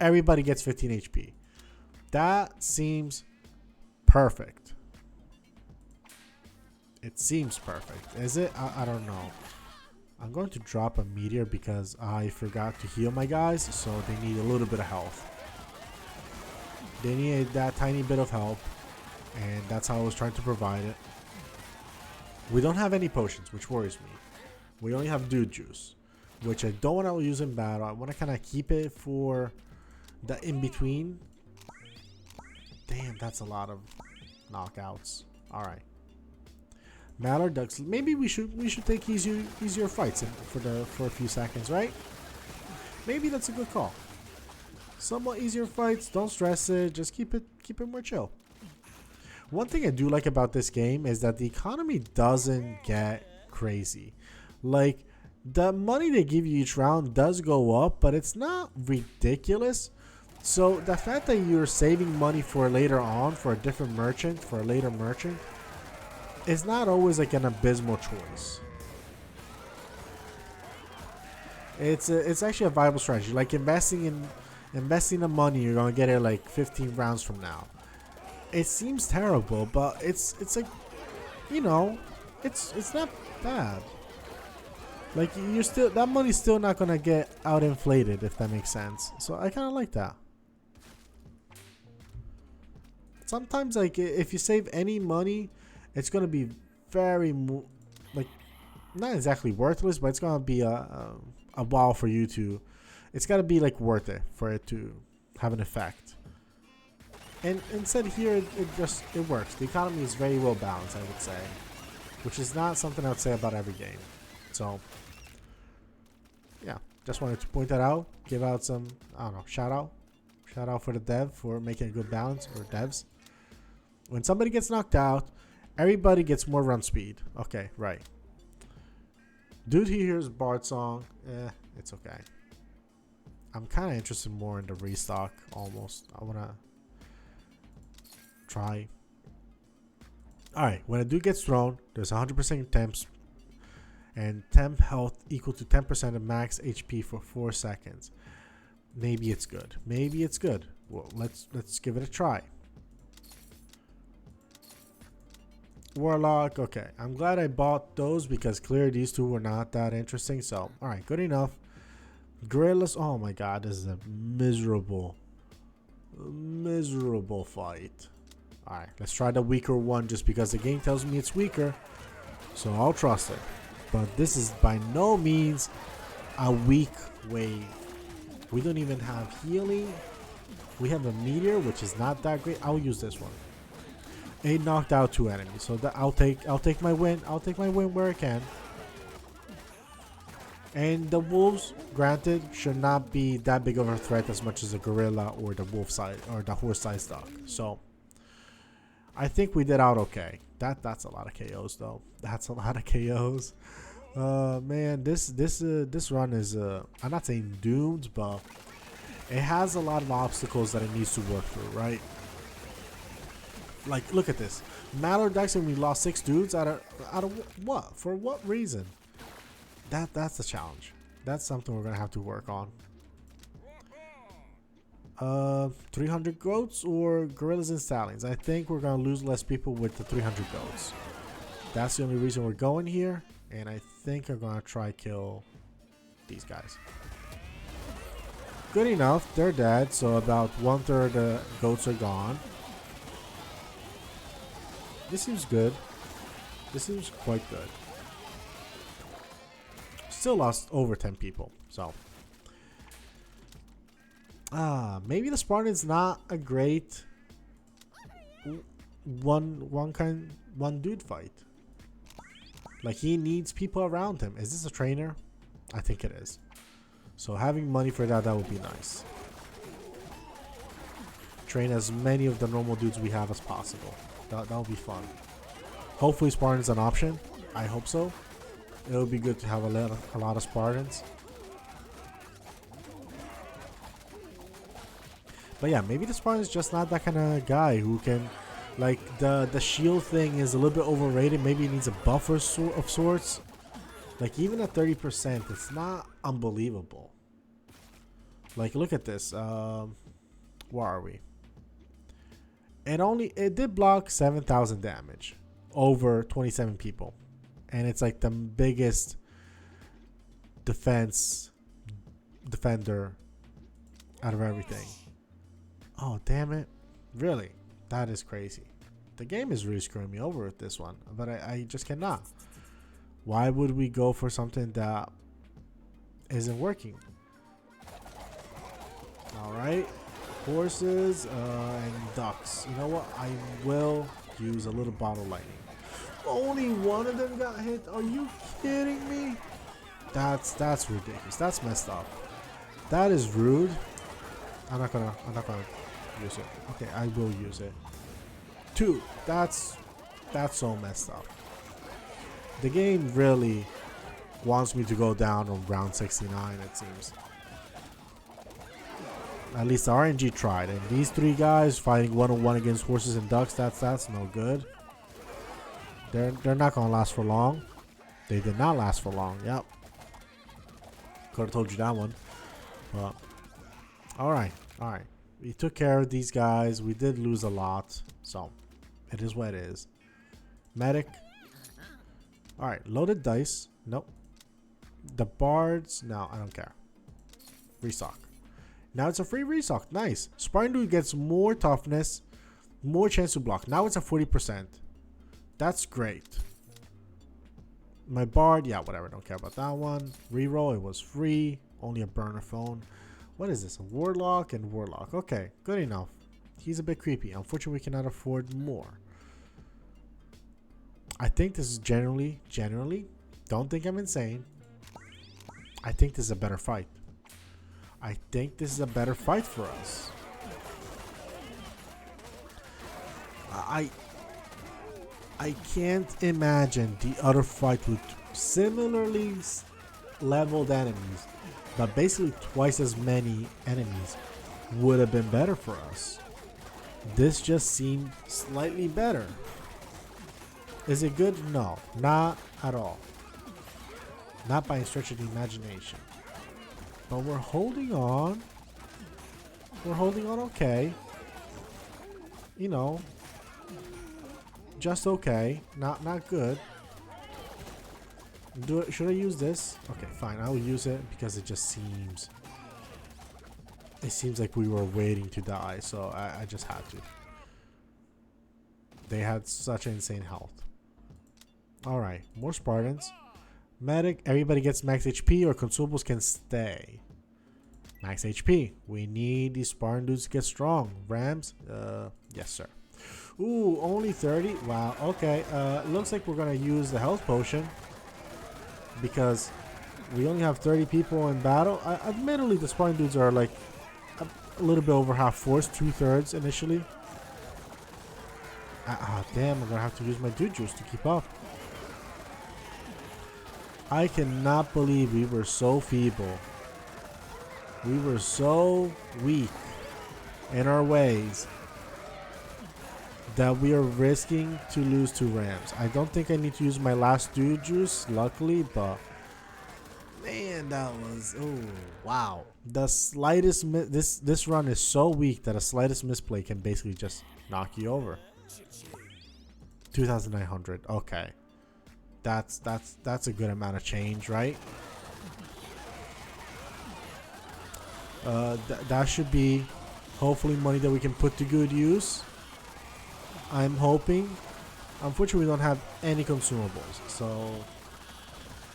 everybody gets 15 HP. That seems perfect. It seems perfect. Is it? I don't know. I'm going to drop a meteor because I forgot to heal my guys, so they need a little bit of health. They need that tiny bit of help, and that's how I was trying to provide it. We don't have any potions, which worries me. We only have dude juice, which I don't want to use in battle. I want to kind of keep it for the in-between. Damn, that's a lot of knockouts. Alright. Mallard ducks. Maybe we should take easier fights for a few seconds, right? Maybe that's a good call. Somewhat easier fights. Don't stress it. Just keep it more chill. One thing I do like about this game is that the economy doesn't get crazy. Like, the money they give you each round does go up, but it's not ridiculous. So the fact that you're saving money for later on, for a different merchant, for a later merchant, is not always like an abysmal choice. It's actually a viable strategy. Like investing the money, you're gonna get it like 15 rounds from now. It seems terrible, but it's like, you know, it's not bad. Like, you're still, that money's still not gonna get out inflated, if that makes sense. So I kind of like that. Sometimes, like, if you save any money, it's gonna be very like, not exactly worthless, but it's gonna be a while for you to. It's gotta be like worth it for it to have an effect. And instead here, it works. The economy is very well balanced, I would say, which is not something I would say about every game. So yeah, just wanted to point that out. Give out some, I don't know, shout out for the dev for making a good balance, or devs. When somebody gets knocked out, everybody gets more run speed. Okay, right. Dude, he hears Bard song. It's okay. I'm kind of interested more in the restock almost. I want to try. Alright, when a dude gets thrown, there's 100% temps and temp health equal to 10% of max HP for 4 seconds. Maybe it's good. Maybe it's good. Well, let's give it a try. Warlock, okay. I'm glad I bought those because clearly these two were not that interesting. So, alright, good enough. Gorillas, oh my god, this is a miserable fight. Alright, let's try the weaker one just because the game tells me it's weaker. So I'll trust it. But this is by no means a weak wave. We don't even have healing. We have a meteor, which is not that great. I'll use this one. It knocked out 2 enemies, so that I'll take my win. I'll take my win where I can. And the wolves, granted, should not be that big of a threat as much as a gorilla or the wolf size or the horse-sized dog. So I think we did out okay. That's a lot of KOs though. That's a lot of KOs. Man, this run is I'm not saying doomed, but it has a lot of obstacles that it needs to work through, right? Like, look at this. Mallow Dexter, we lost 6 dudes out of what? For what reason? That's the challenge. That's something we're gonna have to work on. 300 goats or gorillas and stallions. I think we're gonna lose less people with the 300 goats. That's the only reason we're going here. And I think I'm gonna try kill these guys. Good enough. They're dead. So about 1/3 of the goats are gone. This seems good. This seems quite good. Still lost over 10 people. So maybe the Spartan's not a great one dude fight. Like, he needs people around him. Is this a trainer? I think it is. So having money for that would be nice. Train as many of the normal dudes we have as possible. That would be fun. Hopefully Spartan's an option. I hope so. It would be good to have a lot of Spartans. But yeah, maybe the Spartan's just not that kind of guy who can... Like, the shield thing is a little bit overrated. Maybe it needs a buffer of sorts. Like, even at 30%, it's not unbelievable. Like, look at this. Where are we? It did block 7,000 damage over 27 people. And it's like the biggest defender out of everything. Oh, damn it. Really? That is crazy. The game is really screwing me over with this one, but I just cannot. Why would we go for something that isn't working? Alright. Horses and ducks. You know what? I will use a little bottle lightning. Only one of them got hit? Are you kidding me? That's ridiculous. That's messed up. That is rude. I'm not gonna use it. Okay, I will use it. 2. That's so messed up. The game really wants me to go down on round 69, it seems. At least the RNG tried. And these 3 guys fighting one-on-one against horses and ducks, that's no good. They're not gonna last for long. They did not last for long. Yep. Could have told you that one. But alright. We took care of these guys. We did lose a lot. So it is what it is. Medic. Alright, loaded dice. Nope. The bards. No, I don't care. Restock. Now it's a free restock. Nice. Spartan dude gets more toughness, more chance to block. Now it's a 40%. That's great. My bard, yeah, whatever. Don't care about that one. Reroll, it was free. Only a burner phone. What is this? A warlock and warlock. Okay, good enough. He's a bit creepy. Unfortunately, we cannot afford more. I think this is generally, don't think I'm insane. I think this is a better fight. I think this is a better fight for us. I can't imagine the other fight with similarly leveled enemies, but basically twice as many enemies would have been better for us. This just seemed slightly better. Is it good? No, not at all. Not by any stretch of the imagination. But we're holding on. We're holding on okay. You know, just okay. Not good. Should I use this? Okay, fine. I'll use it because it just seems... It seems like we were waiting to die, so I just had to. They had such insane health. Alright, more Spartans. Medic, everybody gets max HP or consumables can stay. Max HP. We need these Spartan dudes to get strong. Rams? Yes, sir. Ooh, only 30? Wow, okay. Looks like we're gonna use the health potion. Because We only have 30 people in battle. Admittedly, the Spartan dudes are like a little bit over half force, 2/3 initially. Damn, I'm gonna have to use my dude juice to keep up. I cannot believe we were so feeble. We were so weak in our ways that we are risking to lose 2 Rams. I don't think I need to use my last dude juice, luckily, but man, that was, oh wow. The slightest this run is so weak that a slightest misplay can basically just knock you over. 2,900. Okay, that's a good amount of change, right? That should be hopefully money that we can put to good use. I'm hoping. Unfortunately, we don't have any consumables, so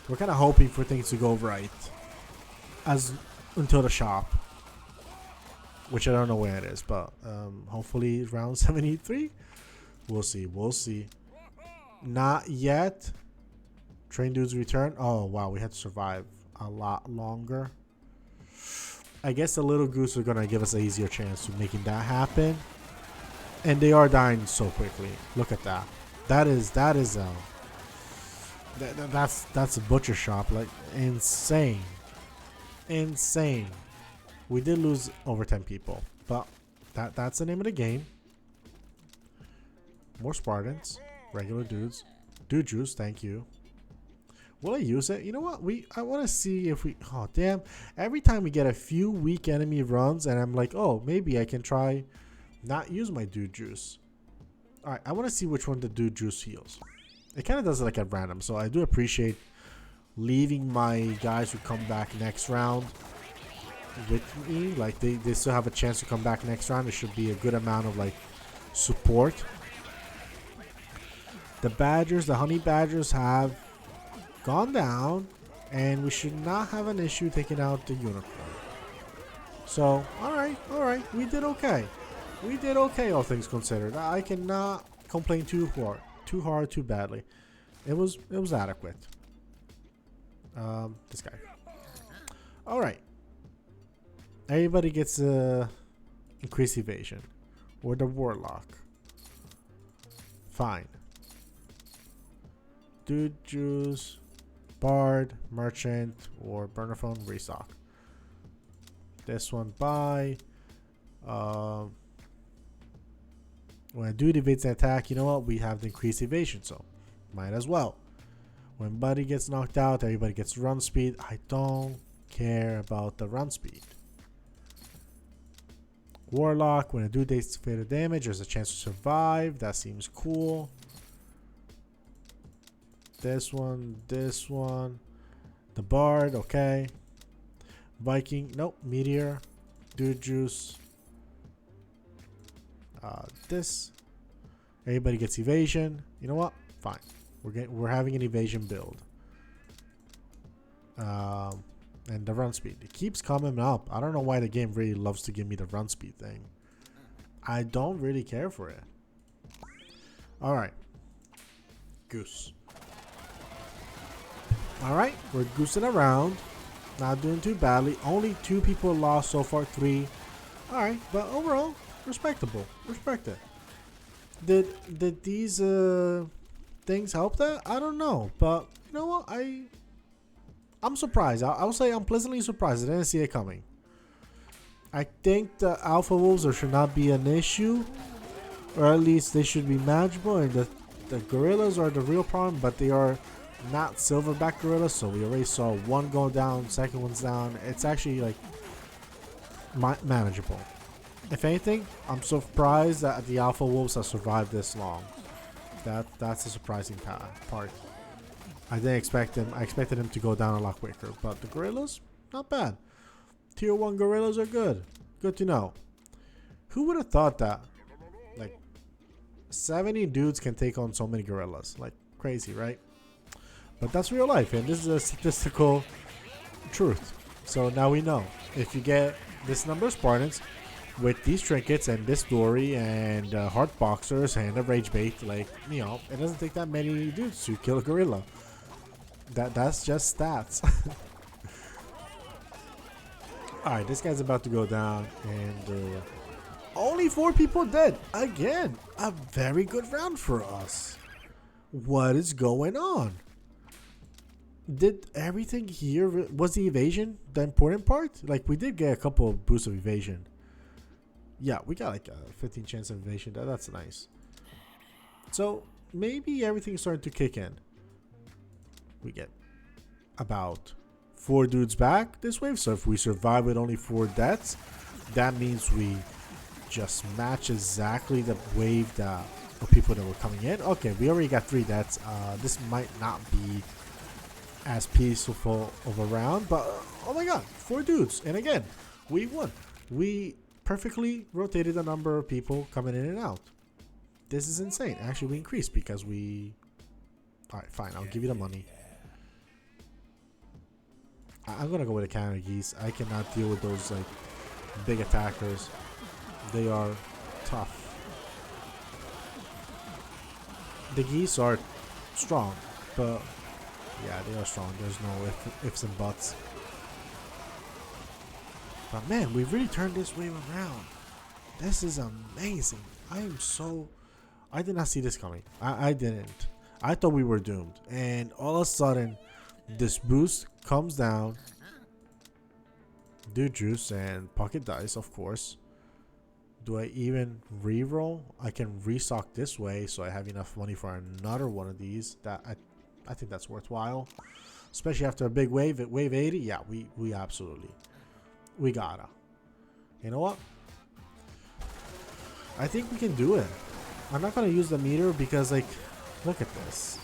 we're kind of hoping for things to go right until the shop, which I don't know where it is, but hopefully round 73. We'll see. We'll see. Not yet. Train dudes return. Oh wow, we had to survive a lot longer. I guess the little goose are gonna give us an easier chance to making that happen, and they are dying so quickly. Look at that. That's a butcher shop, like insane. We did lose over 10 people, but that's the name of the game. More Spartans, regular dudes, dude juice. Thank you. Will I use it? You know what? I want to see if we. Oh damn! Every time we get a few weak enemy runs, and I'm like, oh, maybe I can try not use my dude juice. All right, I want to see which one the dude juice heals. It kind of does it like at random, so I do appreciate leaving my guys who come back next round with me. Like they still have a chance to come back next round. There should be a good amount of like support. The badgers, the honey badgers, have gone down, and we should not have an issue taking out the unicorn. So, all right, we did okay. We did okay, all things considered. I cannot complain too hard, too badly. It was adequate. This guy. All right. Everybody gets increased evasion, or the warlock. Fine. Dude juice, bard, merchant, or burner phone restock. This one buy. When a dude evades an attack, you know what? We have the increased evasion, so might as well. When buddy gets knocked out, everybody gets run speed. I don't care about the run speed. Warlock, when a dude takes fatal damage, there's a chance to survive. That seems cool. This one. The bard, okay. Viking, nope. Meteor, dude juice. This. Everybody gets evasion. You know what? Fine. We're having an evasion build. And the run speed. It keeps coming up. I don't know why the game really loves to give me the run speed thing. I don't really care for it. Alright. Goose. Alright, we're goosing around. Not doing too badly. Only 2 people lost so far, 3. Alright, but overall, respectable. Respect it. Did these things help that? I don't know. But you know what? I'm surprised. I will say I'm pleasantly surprised. I didn't see it coming. I think the alpha wolves should not be an issue. Or at least they should be manageable. And the gorillas are the real problem, but they are not silverback gorillas, so we already saw one go down, second one's down. It's actually like manageable. If anything, I'm surprised that the alpha wolves have survived this long. That's a surprising part. I didn't expect them. I expected them to go down a lot quicker, but the gorillas, not bad. Tier 1 gorillas are good. Good to know. Who would have thought that? Like 70 dudes can take on so many gorillas. Like crazy, right? But that's real life, and this is a statistical truth. So now we know. If you get this number of Spartans with these trinkets and this dory and heart boxers and a rage bait, like, you know, it doesn't take that many dudes to kill a gorilla. That's just stats. Alright, this guy's about to go down, and only 4 people dead. Again, a very good round for us. What is going on? Did everything here... Was the evasion the important part? Like, we did get a couple of boosts of evasion. Yeah, we got like a 15 chance of evasion. That's nice. So, maybe everything's starting to kick in. We get about 4 dudes back this wave. So if we survive with only 4 deaths, that means we just match exactly the wave that of people that were coming in. Okay, we already got 3 deaths. This might not be as peaceful of a round, but oh my god, 4 dudes. And again, we won. We perfectly rotated the number of people coming in and out. This is insane. Actually, we increased because we... Alright, fine. I'll give you the money. I'm gonna go with the Canada Geese. I cannot deal with those like big attackers. They are tough. The Geese are strong, but yeah, they are strong. There's no ifs and buts. But man, we really turned this wave around. This is amazing. I did not see this coming. I didn't. I thought we were doomed. And all of a sudden, this boost comes down. Do juice and pocket dice, of course. Do I even re-roll? I can restock this way, so I have enough money for another one of these. That I think that's worthwhile, especially after a big wave at wave 80. Yeah, we absolutely, we gotta. You know what? I think we can do it. I'm not gonna use the meter because, like, look at this.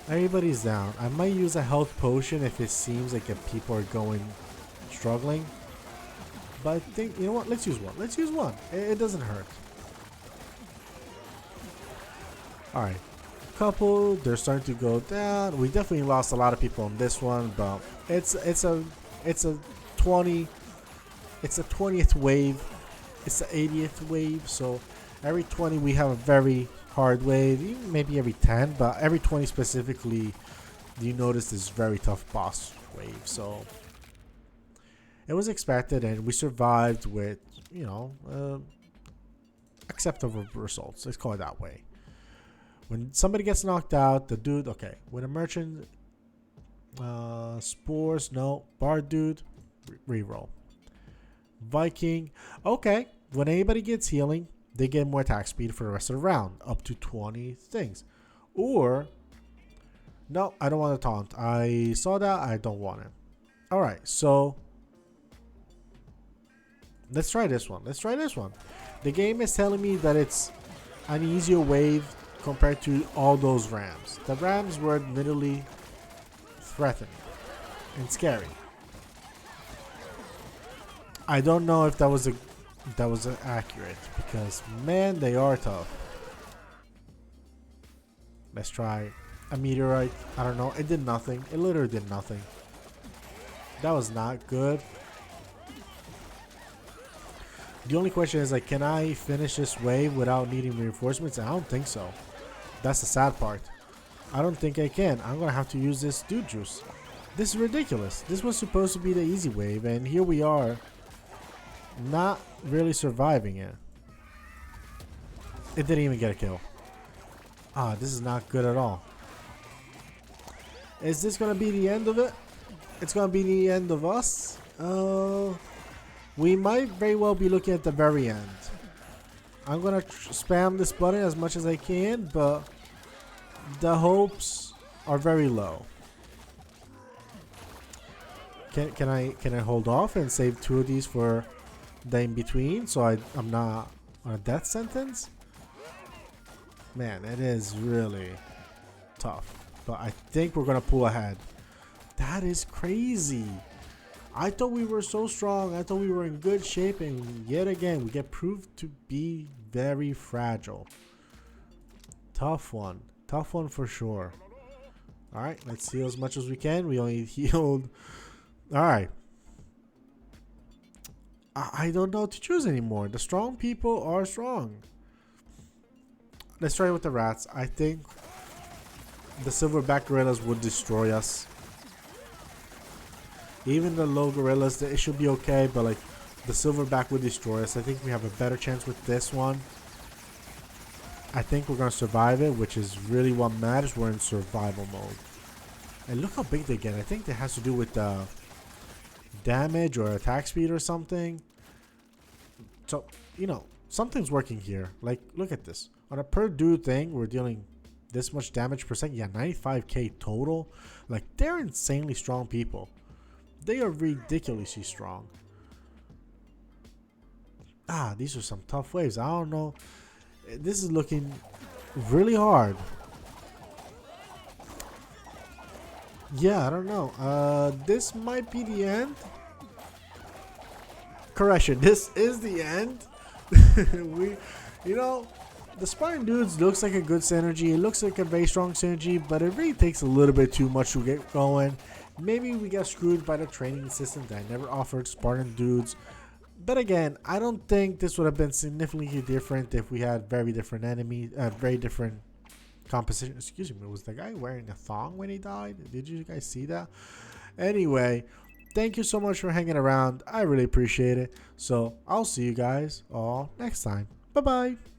Everybody's down. I might use a health potion if it seems like if people are struggling. But I think, you know what? Let's use one. Let's use one. It doesn't hurt. Alright. Couple, they're starting to go down. We definitely lost a lot of people on this one, but it's a 20. It's a 20th wave. It's the 80th wave, so every 20 we have a very hard wave, maybe every 10, but every 20 specifically, you notice this very tough boss wave. So it was expected, and we survived with, you know, acceptable results. Let's call it that way. When somebody gets knocked out, the dude, okay, when a merchant, spores, no, bard dude, reroll. Viking, okay, when anybody gets healing, they get more attack speed for the rest of the round, up to 20 things. Or, no, I don't want to taunt. I saw that, I don't want it. Alright, so let's try this one. Let's try this one. The game is telling me that it's an easier wave compared to all those rams. The rams were admittedly threatening and scary. I don't know if that was accurate, because man, they are tough. Let's try a meteorite. I don't know. It did nothing. It literally did nothing. That was not good. The only question is, like, can I finish this wave without needing reinforcements? I don't think so. That's the sad part. I don't think I can. I'm gonna have to use this dude juice. This is ridiculous. This was supposed to be the easy wave, and here we are, not really surviving it. It didn't even get a kill. Ah, this is not good at all. Is this gonna be the end of it? It's gonna be the end of us? We might very well be looking at the very end. I'm gonna spam this button as much as I can, but the hopes are very low. Can I hold off and save 2 of these for the in between, so I'm not on a death sentence? Man, it is really tough, but I think we're gonna pull ahead. That is crazy. I thought we were so strong. I thought we were in good shape, and yet again we get proved to be very fragile. Tough one for sure. All right, let's heal as much as we can. We only healed. All right. I don't know what to choose anymore. The strong people are strong. Let's try with the rats. I think the silverback gorillas would destroy us. Even the low gorillas, it should be okay, but like the silverback would destroy us. I think we have a better chance with this one. I think we're gonna survive it, which is really what matters. We're in survival mode. And look how big they get. I think that has to do with damage or attack speed or something. So, you know, something's working here. Like, look at this. On a per dude thing, we're dealing this much damage per second. Yeah, 95k total. Like, they're insanely strong people. They are ridiculously strong. Ah, these are some tough waves. I don't know. This is looking really hard. Yeah, I don't know. This might be the end. Correction, this is the end. You know, the Spartan dudes looks like a good synergy. It looks like a very strong synergy, but it really takes a little bit too much to get going. Maybe we got screwed by the training system that never offered Spartan dudes. But again, I don't think this would have been significantly different if we had very different enemies, very different composition. Excuse me, was the guy wearing a thong when he died? Did you guys see that? Anyway, thank you so much for hanging around. I really appreciate it. So I'll see you guys all next time. Bye bye.